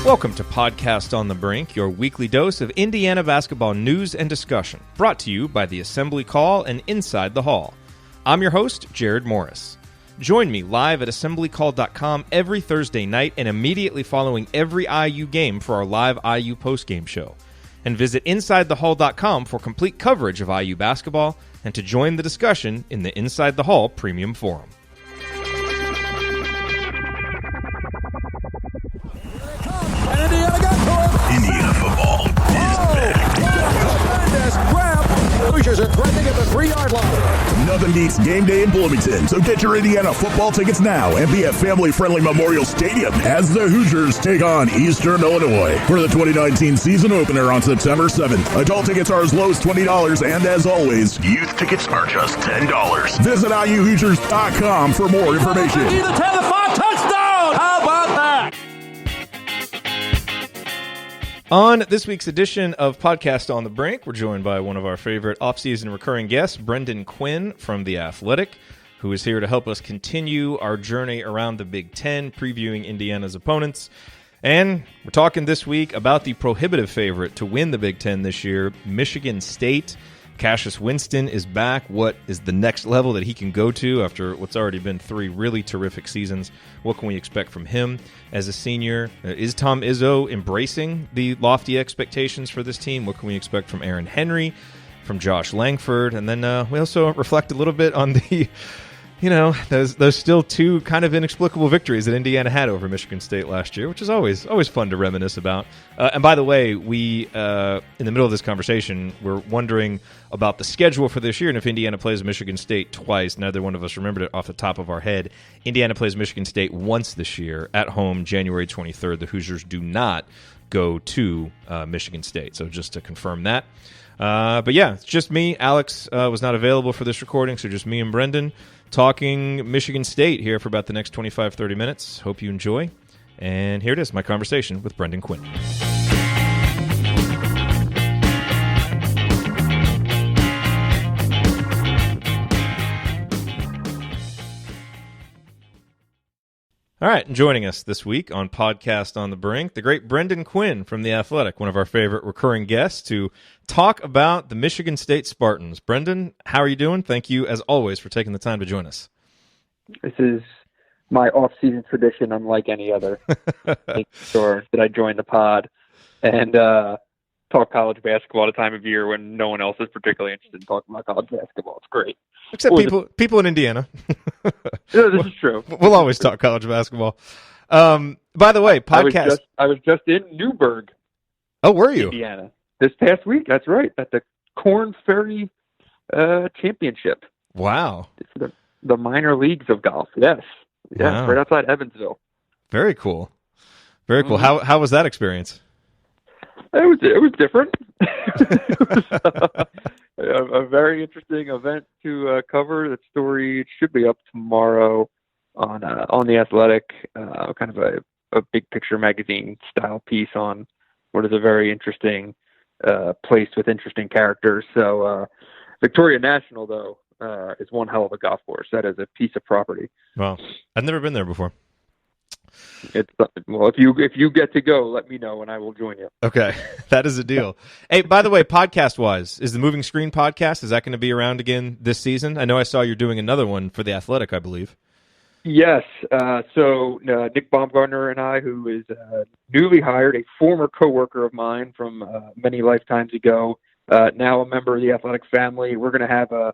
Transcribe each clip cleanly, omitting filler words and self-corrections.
Welcome to Podcast on the Brink, your weekly dose of Indiana basketball news and discussion, brought to you by the Assembly Call and Inside the Hall. I'm your host, Jerod Morris. Join me live at assemblycall.com every Thursday night and immediately following every IU game for our live IU postgame show. And visit InsideTheHall.com for complete coverage of IU basketball and to join the discussion in the Inside the Hall Premium Forum. Indiana football is back. Hoosiers are threatening at the 3-yard line. Nothing beats game day in Bloomington, so get your Indiana football tickets now and be at family-friendly Memorial Stadium as the Hoosiers take on Eastern Illinois for the 2019 season opener on September 7th. Adult tickets are as low as $20, and as always, youth tickets are just $10. Visit IUHoosiers.com for more information. Either 10 to 5 touchdown. How about that? On this week's edition of Podcast on the Brink, we're joined by one of our favorite off-season recurring guests, Brendan Quinn from The Athletic, who is here to help us continue our journey around the Big Ten, previewing Indiana's opponents. And we're talking this week about the prohibitive favorite to win the Big Ten this year, Michigan State. Cassius Winston is back. What is the next level that he can go to after what's already been 3 really terrific seasons? What can we expect from him as a senior? Is Tom Izzo embracing the lofty expectations for this team? What can we expect from Aaron Henry, from Josh Langford? And then we also reflect a little bit on the, those still 2 kind of inexplicable victories that Indiana had over Michigan State last year, which is always fun to reminisce about. And by the way, we, in the middle of this conversation, we're wondering about the schedule for this year and if Indiana plays Michigan State twice. Neither one of us remembered it off the top of our head. Indiana plays Michigan State once this year at home, January 23rd. The Hoosiers do not go to Michigan State. So just to confirm that. But yeah, it's just me. Alex was not available for this recording, so just me and Brendan talking Michigan State here for about the next 25, 30 minutes. Hope you enjoy. And here it is, my conversation with Brendan Quinn. All right, and joining us this week on Podcast on the Brink, the great Brendan Quinn from The Athletic, one of our favorite recurring guests, to talk about the Michigan State Spartans. Brendan, how are you doing? Thank you, as always, for taking the time to join us. This is my off-season tradition, unlike any other. Make sure that I join the pod and talk college basketball at a time of year when no one else is particularly interested in talking about college basketball. It's great. Except people in Indiana. This is true. We'll always talk college basketball. By the way, podcast. I was just in Newburgh. Oh, were you? Indiana. This past week, that's right, at the Corn Ferry Championship. Wow. It's the minor leagues of golf, yes. Yeah, wow. Right outside Evansville. Very cool. Very cool. Mm-hmm. How was that experience? It was different. It was a very interesting event to cover. That story should be up tomorrow on The Athletic, kind of a big picture magazine style piece on what is a very interesting place with interesting characters. So Victoria National, though, is one hell of a golf course. That is a piece of property. Wow. I've never been there before. Well, if you get to go, let me know and I will join you. Okay, that is a deal. Hey, by the way, podcast-wise, is the Moving Screen podcast, is that going to be around again this season? I know I saw you're doing another one for The Athletic, I believe. Yes. So Nick Baumgartner and I, who is newly hired, a former coworker of mine from many lifetimes ago, now a member of the Athletic family, we're going to have a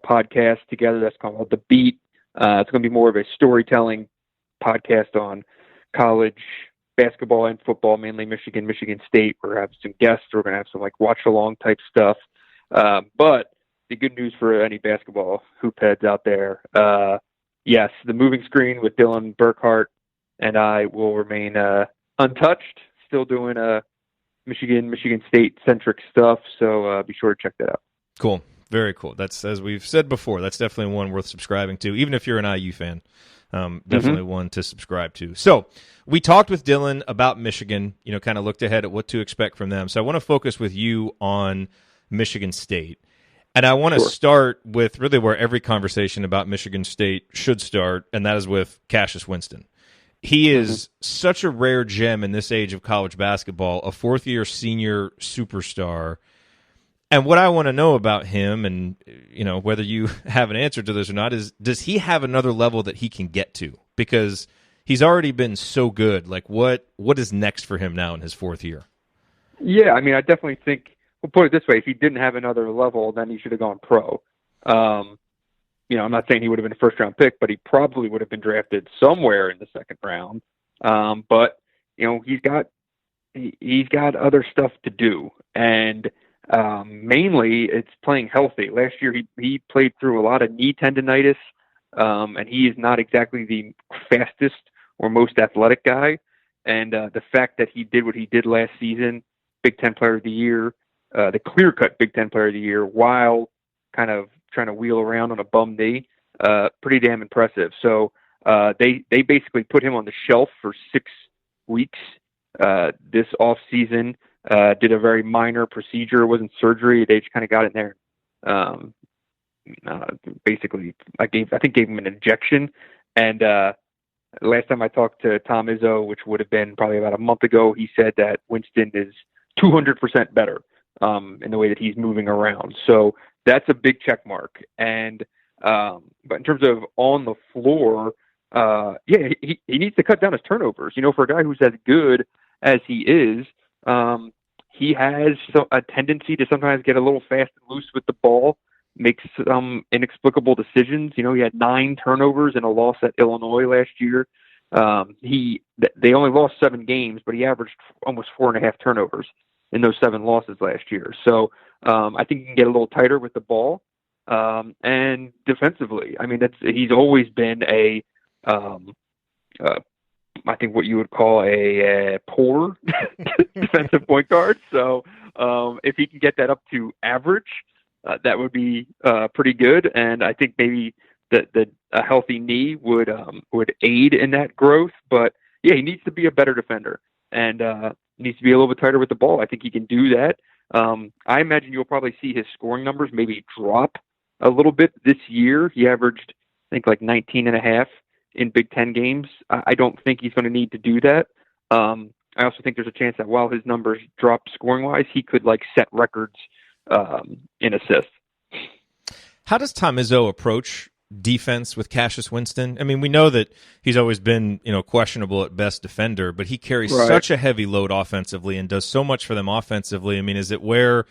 podcast together that's called The Beat. It's going to be more of a storytelling podcast on college basketball and football, mainly Michigan State. We're going to have some guests. We're going to have some watch along type stuff. But the good news for any basketball hoop heads out there, yes, the Moving Screen with Dylan Burkhart and I will remain untouched, still doing Michigan State centric stuff. So be sure to check that out. Cool. Very cool. That's, as we've said before, that's definitely one worth subscribing to, even if you're an IU fan. Definitely one to subscribe to. So we talked with Dylan about Michigan, kind of looked ahead at what to expect from them. So I want to focus with you on Michigan State. And I want to start with really where every conversation about Michigan State should start, and that is with Cassius Winston. he is such a rare gem in this age of college basketball, a fourth-year senior superstar. And what I want to know about him, and whether you have an answer to this or not, is does he have another level that he can get to? Because he's already been so good. Like, what is next for him now in his fourth year? Yeah, I mean, I definitely think, we'll put it this way, if he didn't have another level, then he should have gone pro. I'm not saying he would have been a first-round pick, but he probably would have been drafted somewhere in the second round. But he's got other stuff to do, and mainly it's playing healthy. Last year he played through a lot of knee tendonitis, and he is not exactly the fastest or most athletic guy. And the fact that he did what he did last season, Big Ten Player of the Year, the clear-cut Big Ten Player of the Year, while kind of trying to wheel around on a bum knee, pretty damn impressive. So they basically put him on the shelf for 6 weeks this off season. Did a very minor procedure. It wasn't surgery. They just kind of got in there. Basically, I think gave him an injection. And last time I talked to Tom Izzo, which would have been probably about a month ago, he said that Winston is 200% better in the way that he's moving around. So that's a big check mark. And but in terms of on the floor, he needs to cut down his turnovers. For a guy who's as good as he is, he has a tendency to sometimes get a little fast and loose with the ball, makes some inexplicable decisions. He had 9 turnovers in a loss at Illinois last year. They only lost 7 games, but he averaged almost 4.5 turnovers in those 7 losses last year. So I think he can get a little tighter with the ball. And defensively, I mean, he's always been I think what you would call a poor defensive point guard. So if he can get that up to average, that would be pretty good. And I think maybe a healthy knee would aid in that growth. But yeah, he needs to be a better defender and needs to be a little bit tighter with the ball. I think he can do that. I imagine you'll probably see his scoring numbers maybe drop a little bit this year. He averaged, I think, like 19.5 in Big Ten games. I don't think he's going to need to do that. I also think there's a chance that while his numbers drop scoring wise, he could set records in assists. How does Tom Izzo approach defense with Cassius Winston? I mean, we know that he's always been, questionable at best defender, but he carries such a heavy load offensively and does so much for them offensively. I mean, is it where,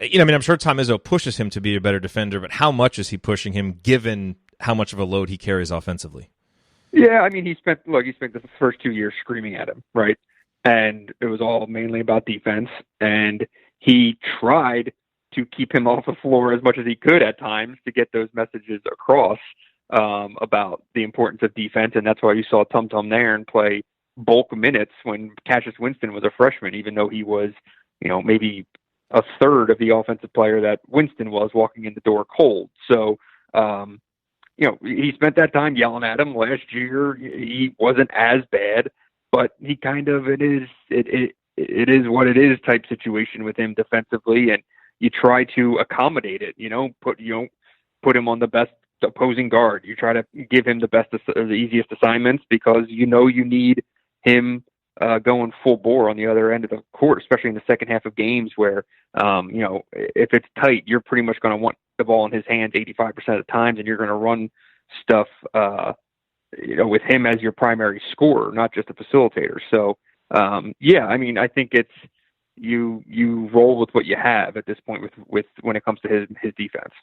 I'm sure Tom Izzo pushes him to be a better defender, but how much is he pushing him given how much of a load he carries offensively? Yeah, I mean, he spent the first 2 years screaming at him, right? And it was all mainly about defense. And he tried to keep him off the floor as much as he could at times to get those messages across about the importance of defense. And that's why you saw Tum Tum Nairn play bulk minutes when Cassius Winston was a freshman, even though he was, maybe a third of the offensive player that Winston was walking in the door cold. So, he spent that time yelling at him. Last year, he wasn't as bad, but he kind of, it is what it is type situation with him defensively. And you try to accommodate it, put him on the best opposing guard. You try to give him the easiest assignments because you need him going full bore on the other end of the court, especially in the second half of games where, if it's tight, you're pretty much going to want the ball in his hands 85% of the times, and you're going to run stuff, with him as your primary scorer, not just a facilitator. So, I mean, I think it's you roll with what you have at this point with when it comes to his defense.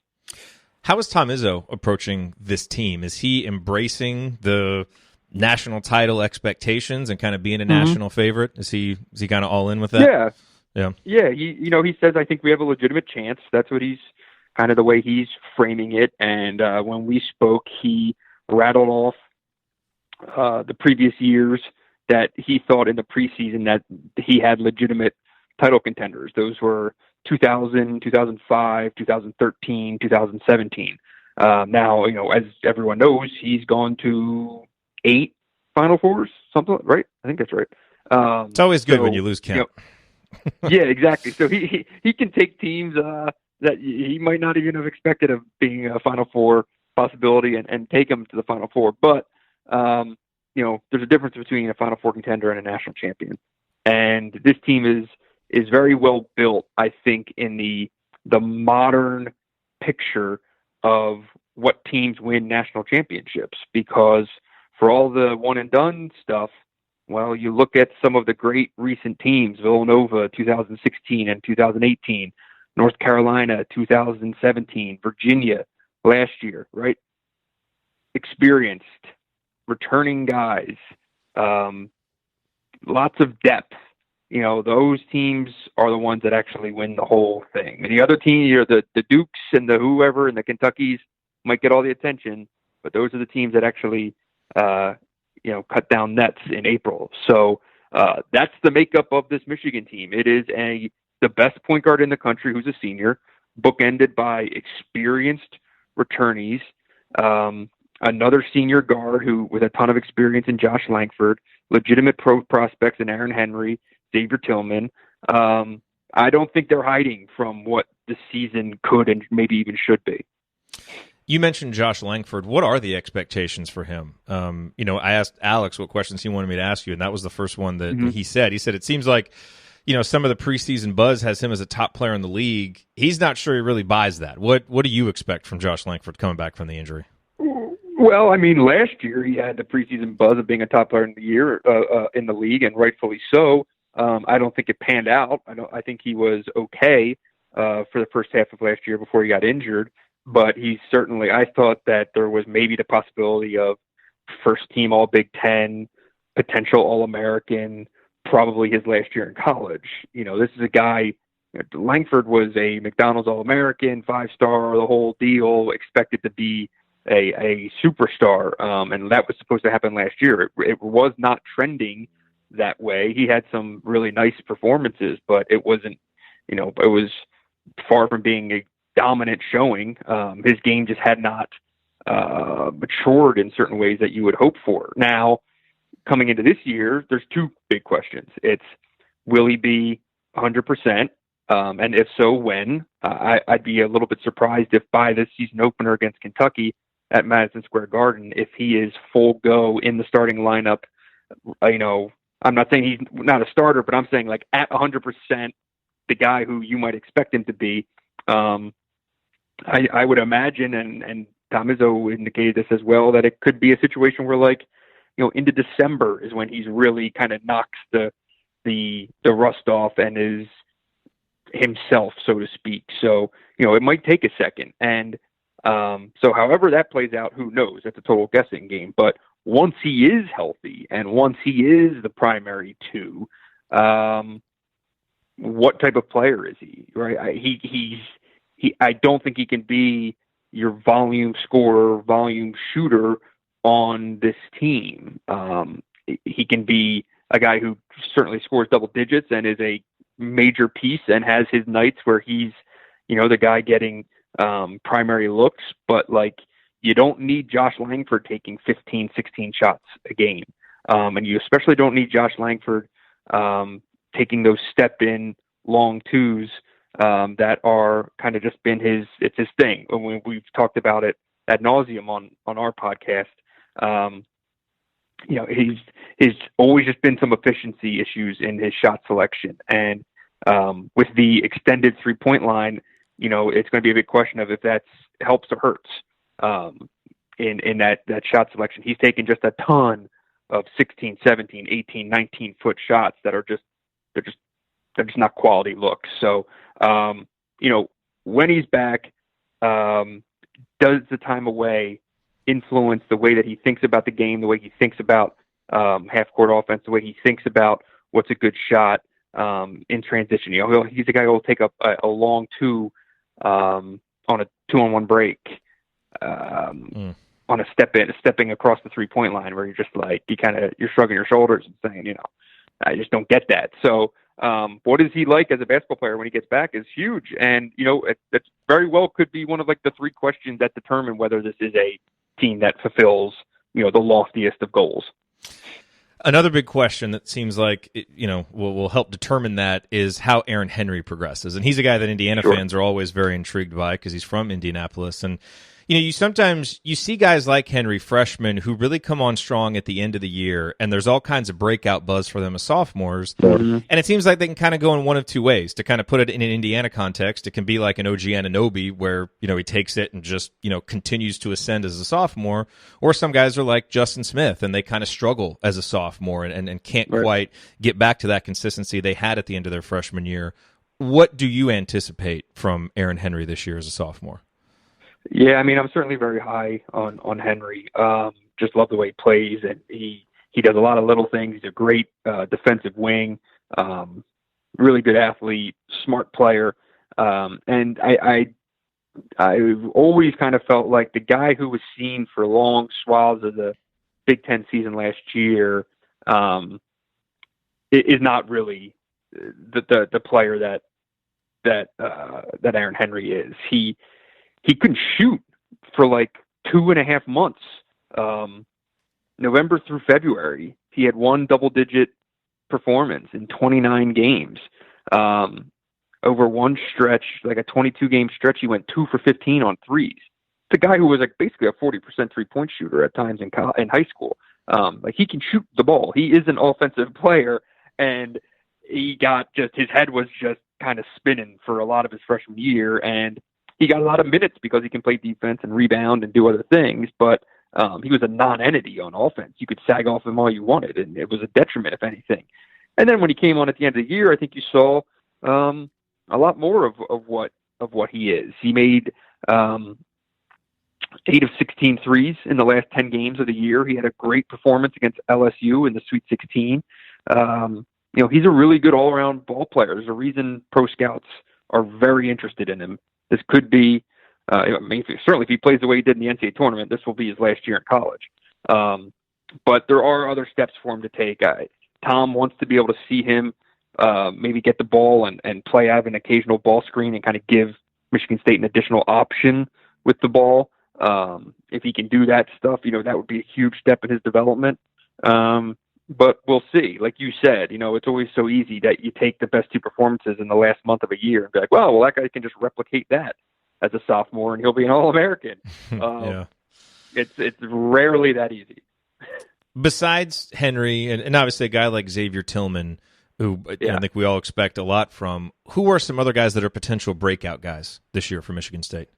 How is Tom Izzo approaching this team? Is he embracing the national title expectations and kind of being a national favorite? Is he kind of all in with that? Yeah. He says, I think we have a legitimate chance. That's what he's kind of the way he's framing it. And when we spoke, he rattled off the previous years that he thought in the preseason that he had legitimate title contenders. Those were 2000, 2005, 2013, 2017. Now, as everyone knows, he's gone to 8 Final Fours, something, right? I think that's right. It's always good when you lose count. Yeah, exactly. So he can take teams that he might not even have expected of being a Final Four possibility and take them to the Final Four. But, there's a difference between a Final Four contender and a national champion. And this team is very well built, I think, in the modern picture of what teams win national championships, because for all the one and done stuff, well, you look at some of the great recent teams, Villanova 2016 and 2018, North Carolina 2017, Virginia last year, right? Experienced, returning guys, lots of depth. Those teams are the ones that actually win the whole thing. And the other team, the Dukes and the whoever and the Kentuckys might get all the attention, but those are the teams that actually, cut down nets in April. So that's the makeup of this Michigan team. It is the best point guard in the country who's a senior, bookended by experienced returnees, another senior guard with a ton of experience in Josh Langford, legitimate pro prospects in Aaron Henry, Xavier Tillman. I don't think they're hiding from what the season could and maybe even should be. You mentioned Josh Langford. What are the expectations for him? I asked Alex what questions he wanted me to ask you, and that was the first one that he said. He said it seems like, some of the preseason buzz has him as a top player in the league. He's not sure he really buys that. What do you expect from Josh Langford coming back from the injury? Well, last year he had the preseason buzz of being a top player in the year in the league, and rightfully so. I don't think it panned out. I think he was okay for the first half of last year before he got injured. But I thought that there was maybe the possibility of first team All Big Ten, potential All-American, probably his last year in college. This is a guy, Langford was a McDonald's All-American, 5-star, the whole deal, expected to be a superstar. And that was supposed to happen last year. It was not trending that way. He had some really nice performances, but it wasn't, it was far from being a dominant showing. His game just had not matured in certain ways that you would hope for. Now, coming into this year, there's two big questions. It's, will he be 100%? And if so, when? I'd be a little bit surprised if by the season opener against Kentucky at Madison Square Garden, if he is full go in the starting lineup. I'm not saying he's not a starter, but I'm saying like at 100%, the guy who you might expect him to be. I would imagine, and Tom Izzo indicated this as well, that it could be a situation where into December is when he's really kind of knocks the rust off and is himself, so to speak. So, it might take a second. And so however that plays out, who knows? That's a total guessing game. But once he is healthy and once he is the primary two, what type of player is he? Right? I don't think he can be your volume scorer, volume shooter on this team. He can be a guy who certainly scores double digits and is a major piece and has his nights where he's, the guy getting primary looks, but you don't need Josh Langford taking 15, 16 shots a game. And you especially don't need Josh Langford taking those step-in long twos that are kind of just been his thing. When we've talked about it ad nauseum on our podcast, he's always just been some efficiency issues in his shot selection. And with the extended 3-point line, it's going to be a big question of if that helps or hurts in that shot selection. He's taken just a ton of 16, 17, 18, 19 foot shots that are they're just not quality looks. So, when he's back, does the time away influence the way that he thinks about the game, the way he thinks about half court offense, the way he thinks about what's a good shot in transition? He's a guy who will take up a long two on a 2-on-1 break, on a stepping across the 3-point line, where you're just you're shrugging your shoulders and saying, I just don't get that. So, what is he like as a basketball player when he gets back is huge. And, it very well could be one of the three questions that determine whether this is a team that fulfills, the loftiest of goals. Another big question that seems like, will help determine that is how Aaron Henry progresses. And he's a guy that Indiana fans are always very intrigued by because he's from Indianapolis. And, You sometimes you see guys like Henry, freshmen, who really come on strong at the end of the year, and there's all kinds of breakout buzz for them as sophomores. Mm-hmm. And it seems like they can kind of go in one of two ways. To kind of put it in an Indiana context, it can be like an OG Anunoby, where he takes it and just continues to ascend as a sophomore. Or some guys are like Justin Smith, and they kind of struggle as a sophomore and can't quite get back to that consistency they had at the end of their freshman year. What do you anticipate from Aaron Henry this year as a sophomore? Yeah, I mean, I'm certainly very high on Henry. Just love the way he plays, and he does a lot of little things. He's a great defensive wing, really good athlete, smart player, and I've always kind of felt like the guy who was seen for long swaths of the Big Ten season last year is not really the player that Aaron Henry is. He couldn't shoot for like 2.5 months. November through February, he had one double-digit performance in 29 games. Over one stretch, like a 22-game stretch, he went 2 for 15 on threes. It's a guy who was like basically a 40% three-point shooter at times in high school. Like he can shoot the ball. He is an offensive player, and his head was just kind of spinning for a lot of his freshman year, and he got a lot of minutes because he can play defense and rebound and do other things, but he was a non-entity on offense. You could sag off him all you wanted, and it was a detriment, if anything. And then when he came on at the end of the year, I think you saw a lot more of what he is. He made 8 of 16 threes in the last 10 games of the year. He had a great performance against LSU in the Sweet 16. He's a really good all-around ball player. There's a reason pro scouts are very interested in him. This could be, certainly if he plays the way he did in the NCAA tournament, this will be his last year in college. But there are other steps for him to take. Tom wants to be able to see him maybe get the ball and play out of an occasional ball screen and kind of give Michigan State an additional option with the ball. If he can do that stuff, that would be a huge step in his development. But we'll see. Like you said, it's always so easy that you take the best two performances in the last month of a year and be like, well, that guy can just replicate that as a sophomore and he'll be an All-American. Yeah. It's rarely that easy. Besides Henry and obviously a guy like Xavier Tillman, who I think we all expect a lot from, who are some other guys that are potential breakout guys this year for Michigan State?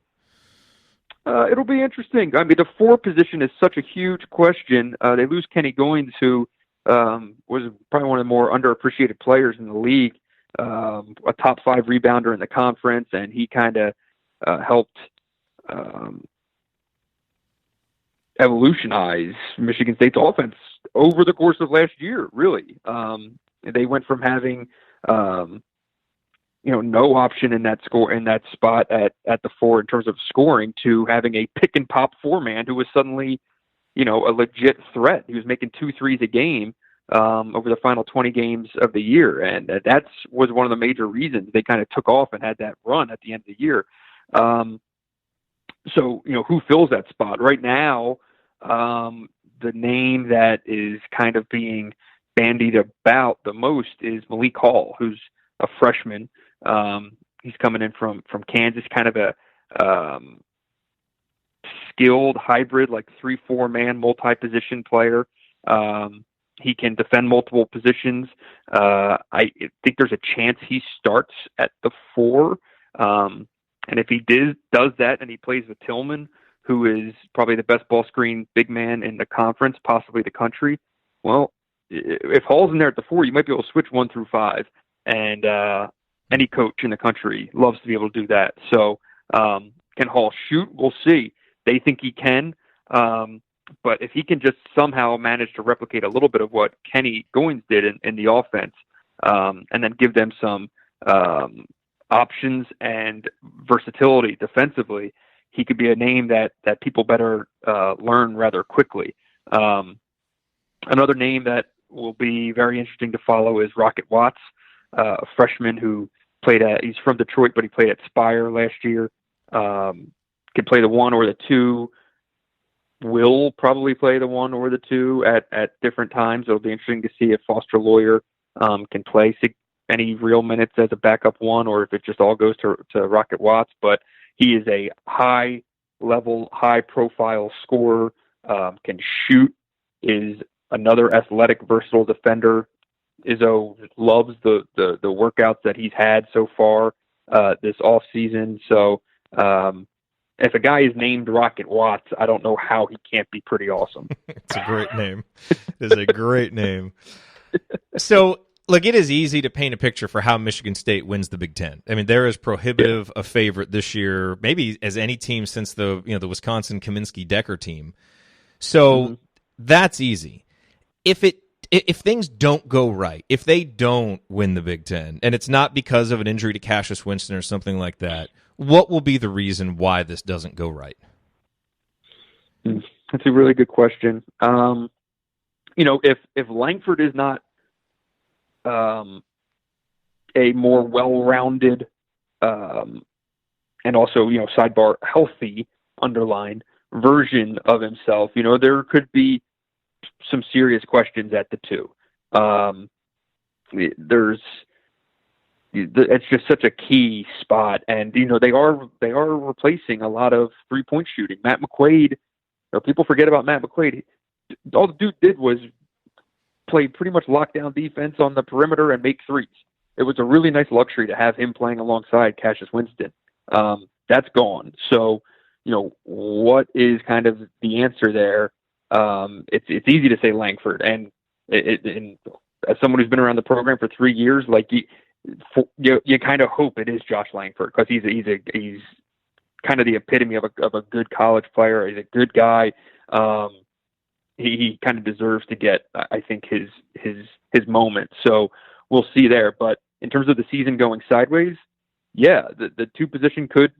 It'll be interesting. I mean, the 4 position is such a huge question. They lose Kenny Goins, who was probably one of the more underappreciated players in the league, a top 5 rebounder in the conference, and he kind of helped evolutionize Michigan State's offense over the course of last year, really. They went from having no option in that spot at the 4 in terms of scoring to having a pick and pop 4-man who was suddenly a legit threat. He was making 2 threes a game over the final 20 games of the year. And that was one of the major reasons they kind of took off and had that run at the end of the year. So, who fills that spot right now? The name that is kind of being bandied about the most is Malik Hall, who's a freshman. He's coming in from Kansas, kind of a skilled hybrid, like 3-4 man multi-position player. He can defend multiple positions. I think there's a chance he starts at the 4. And if he does that and he plays with Tillman, who is probably the best ball screen big man in the conference, possibly the country, well, if Hall's in there at the 4, you might be able to switch 1 through 5. And any coach in the country loves to be able to do that. So can Hall shoot? We'll see. They think he can. But if he can just somehow manage to replicate a little bit of what Kenny Goins did in the offense, and then give them some options and versatility defensively, he could be a name that people better learn rather quickly. Another name that will be very interesting to follow is Rocket Watts, a freshman who he's from Detroit, but he played at Spire last year. Can play the 1 or the 2. Will probably play the 1 or the 2 at different times. It'll be interesting to see if Foster Lawyer can play any real minutes as a backup 1, or if it just all goes to Rocket Watts. But he is a high level, high profile scorer, can shoot, is another athletic, versatile defender. Izzo loves the workouts that he's had so far this off season. So if a guy is named Rocket Watts, I don't know how he can't be pretty awesome. It's a great name. It is a great name. So, look, it is easy to paint a picture for how Michigan State wins the Big Ten. I mean, they're as prohibitive a favorite this year, maybe as any team since the Wisconsin Kaminsky-Decker team. So that's easy. If things don't go right, if they don't win the Big Ten, and it's not because of an injury to Cassius Winston or something like that, what will be the reason why this doesn't go right? That's a really good question. If Langford is not a more well-rounded and also, sidebar, healthy, underlined version of himself, there could be some serious questions at the two. It's just such a key spot, and they are replacing a lot of 3-point shooting. Matt McQuaid, people forget about Matt McQuaid. All the dude did was play pretty much lockdown defense on the perimeter and make threes. It was a really nice luxury to have him playing alongside Cassius Winston. That's gone. So, what is kind of the answer there? It's easy to say Langford, and as someone who's been around the program for 3 years, you kind of hope it is Josh Langford, because he's kind of the epitome of a good college player. He's a good guy. He kind of deserves to get, I think, his moment. So we'll see there. But in terms of the season going sideways, yeah, the 2 position could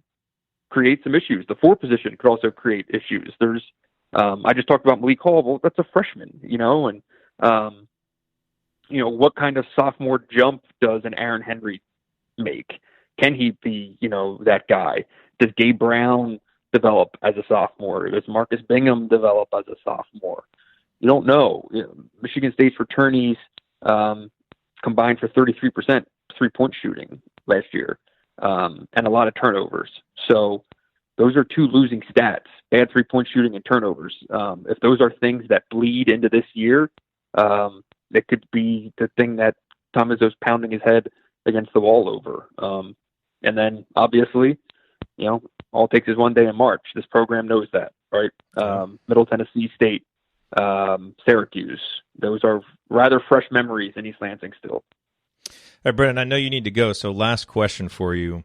create some issues. The 4 position could also create issues. There's I just talked about Malik Hall. Well, that's a freshman, and what kind of sophomore jump does an Aaron Henry make? Can he be, that guy? Does Gabe Brown develop as a sophomore? Does Marcus Bingham develop as a sophomore? You don't know. Michigan State's returnees combined for 33% 3-point shooting last year, and a lot of turnovers. So those are 2 losing stats: bad 3-point shooting and turnovers. If those are things that bleed into this year, it could be the thing that Tom Izzo's pounding his head against the wall over. And then, obviously, all it takes is one day in March. This program knows that, right? Middle Tennessee State, Syracuse. Those are rather fresh memories in East Lansing still. All right, Brennan, I know you need to go, so last question for you.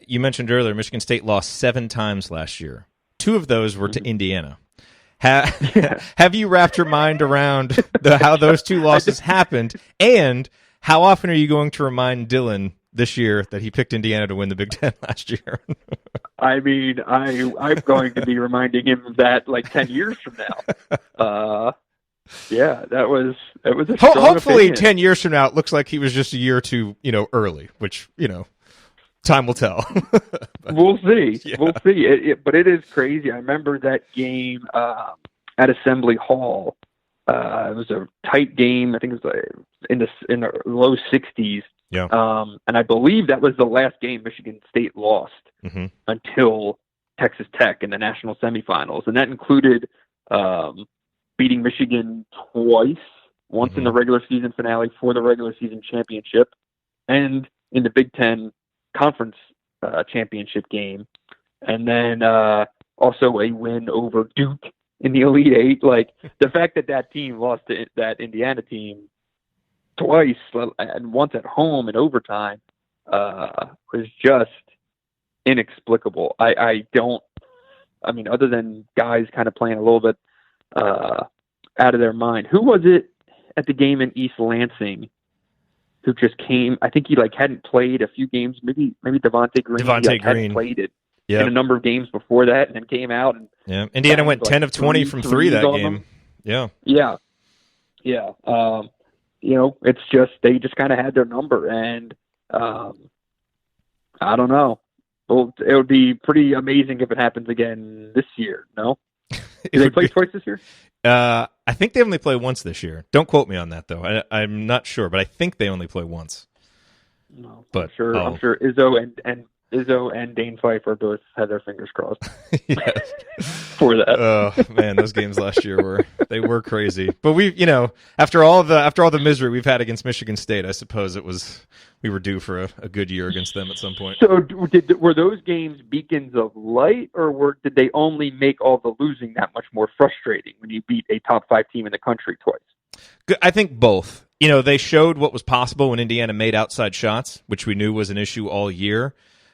You mentioned earlier Michigan State lost 7 times last year. 2 of those were to Indiana. Have you wrapped your mind around how those 2 losses happened, and how often are you going to remind Dylan this year that he picked Indiana to win the Big Ten last year? I mean, I'm going to be reminding him of that 10 years from now. Yeah, that was a strong hopefully opinion. 10 years from now it looks like he was just a year or 2 early, which time will tell. We'll see. Yeah. We'll see. But it is crazy. I remember that game at Assembly Hall. It was a tight game. I think it was in the low 60s. Yeah. And I believe that was the last game Michigan State lost until Texas Tech in the national semifinals, and that included beating Michigan twice. Once in the regular season finale for the regular season championship, and in the Big Ten conference championship game, and then also a win over Duke in the Elite Eight. The fact that team lost to that Indiana team twice, and once at home in overtime, was just inexplicable. I mean, other than guys kind of playing a little bit out of their mind. Who was it at the game in East Lansing who just came? I think he hadn't played a few games. Maybe Devontae Green. Hadn't played it in a number of games before that, and then came out. And Indiana went 10 of 20 from 3 that game. Yeah. It's just they just kind of had their number, and I don't know. Well, it would be pretty amazing if it happens again this year. No, do they play twice this year? I think they only play once this year. Don't quote me on that, though. I'm not sure, but I think they only play once. No, but I'm sure Izzo and Izzo and Dane Pfeiffer both had their fingers crossed Yes. for that. Oh man, those games last year were crazy. But after all the misery we've had against Michigan State, I suppose we were due for a good year against them at some point. So were those games beacons of light, or did they only make all the losing that much more frustrating when you beat a top 5 team in the country twice? I think both. They showed what was possible when Indiana made outside shots, which we knew was an issue all year.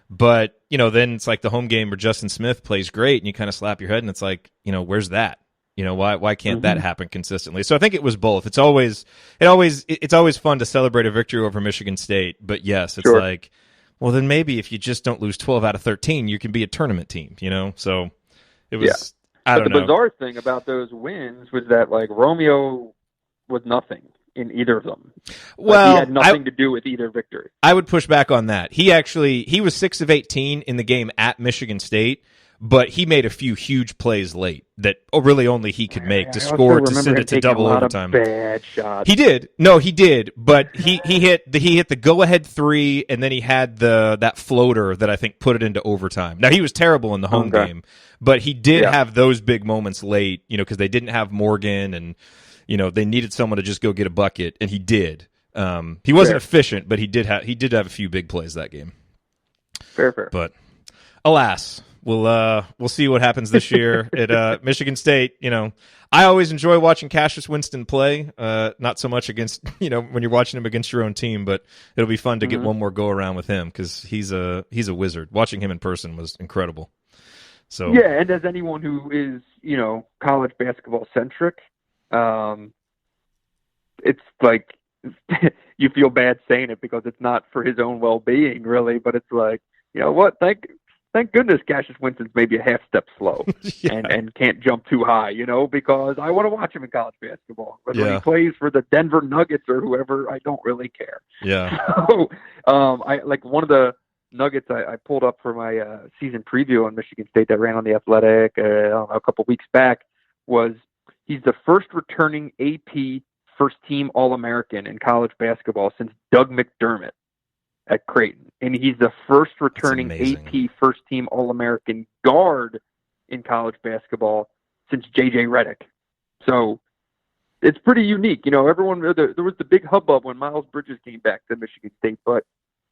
But, then it's like the home game where Justin Smith plays great and you kind of slap your head and it's like, where's that? Why can't that happen consistently? So I think it was both. It's always fun to celebrate a victory over Michigan State. But yes, it's like, well, then maybe if you just don't lose 12 out of 13, you can be a tournament team, So it was, I don't know. The bizarre thing about those wins was that like Romeo was nothing in either of them. Well, he had nothing to do with either victory. I would push back on that. He was 6 of 18 in the game at Michigan State, but he made a few huge plays late that really only he could make to score to send it to double overtime. Bad shots. He did. No, he did. But he hit the go ahead 3, and then he had that floater that I think put it into overtime. Now he was terrible in the home game, but he did have those big moments late. Because they didn't have Morgan and. They needed someone to just go get a bucket, and he did. He wasn't efficient, but he did have a few big plays that game. Fair. But alas, we'll see what happens this year at Michigan State. I always enjoy watching Cassius Winston play. Not so much against when you're watching him against your own team, but it'll be fun to get one more go around with him because he's a wizard. Watching him in person was incredible. So yeah, and as anyone who is college basketball centric. It's like you feel bad saying it because it's not for his own well-being, really. But it's like, what? Thank goodness Cassius Winston's maybe a half step slow and can't jump too high, because I want to watch him in college basketball. Whether he plays for the Denver Nuggets or whoever, I don't really care. Yeah. So, I like one of the Nuggets I pulled up for my season preview on Michigan State that ran on The Athletic a couple weeks back was. He's the first returning AP first-team All-American in college basketball since Doug McDermott at Creighton. And he's the first returning AP first-team All-American guard in college basketball since J.J. Redick. So it's pretty unique. Everyone there was the big hubbub when Miles Bridges came back to Michigan State. But,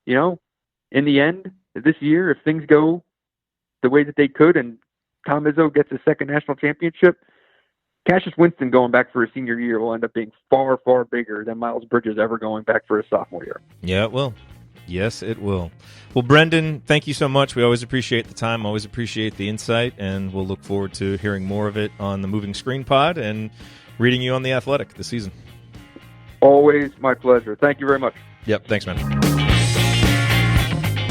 in the end, this year, if things go the way that they could and Tom Izzo gets a second national championship, Cassius Winston going back for his senior year will end up being far, far bigger than Miles Bridges ever going back for his sophomore year. Yeah, it will. Yes, it will. Well, Brendan, thank you so much. We always appreciate the time, always appreciate the insight, and we'll look forward to hearing more of it on the Moving Screen Pod and reading you on The Athletic this season. Always my pleasure. Thank you very much. Yep, thanks, man.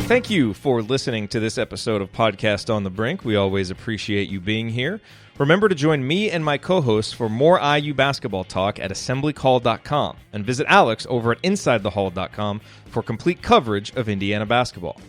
Thank you for listening to this episode of Podcast on the Brink. We always appreciate you being here. Remember to join me and my co-hosts for more IU basketball talk at assemblycall.com and visit Alex over at insidethehall.com for complete coverage of Indiana basketball.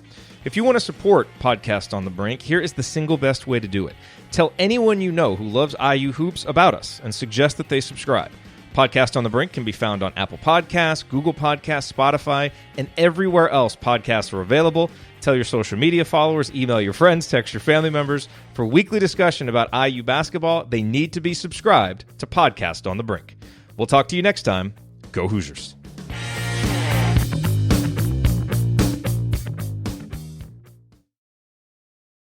If you want to support Podcast on the Brink, here is the single best way to do it. Tell anyone you know who loves IU hoops about us and suggest that they subscribe. Podcast on the Brink can be found on Apple Podcasts, Google Podcasts, Spotify, and everywhere else podcasts are available. Tell your social media followers, email your friends, text your family members. For weekly discussion about IU basketball, they need to be subscribed to Podcast on the Brink. We'll talk to you next time. Go Hoosiers.